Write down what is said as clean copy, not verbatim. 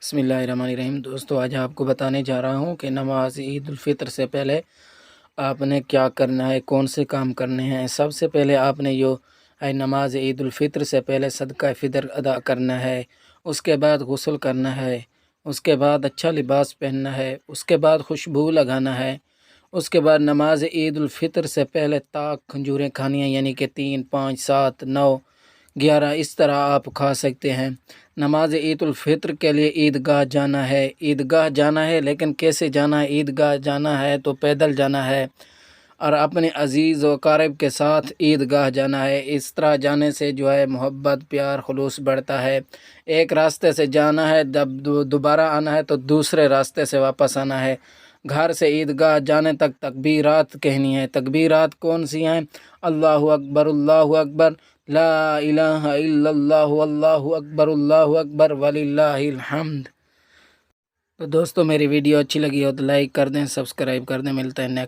بسم اللہ الرحمن الرحیم۔ دوستو آج آپ کو بتانے جا رہا ہوں کہ نماز عید الفطر سے پہلے آپ نے کیا کرنا ہے، کون سے کام کرنے ہیں۔ سب سے پہلے آپ نے نماز عید الفطر سے پہلے صدقہ فطر ادا کرنا ہے، اس کے بعد غسل کرنا ہے، اس کے بعد اچھا لباس پہننا ہے، اس کے بعد خوشبو لگانا ہے، اس کے بعد نماز عید الفطر سے پہلے تاک کھجوریں کھانی ہیں، یعنی کہ 3، 5، 7، 9، 11 اس طرح آپ کھا سکتے ہیں۔ نماز عید الفطر کے لیے عیدگاہ جانا ہے، لیکن کیسے جانا ہے؟ عیدگاہ جانا ہے تو پیدل جانا ہے اور اپنے عزیز و اقارب کے ساتھ عیدگاہ جانا ہے۔ اس طرح جانے سے محبت، پیار، خلوص بڑھتا ہے۔ ایک راستے سے جانا ہے، جب دوبارہ آنا ہے تو دوسرے راستے سے واپس آنا ہے۔ گھر سے عیدگاہ جانے تک تکبیرات کہنی ہے۔ تکبیرات کون سی ہیں؟ اللہ اکبر، اللہ اکبر، لا الہ الا اللہ، اللہ اکبر وللہ الحمد۔ تو دوستو میری ویڈیو اچھی لگی ہو تو لائک کر دیں، سبسکرائب کر دیں۔ ملتے ہیں نیکسٹ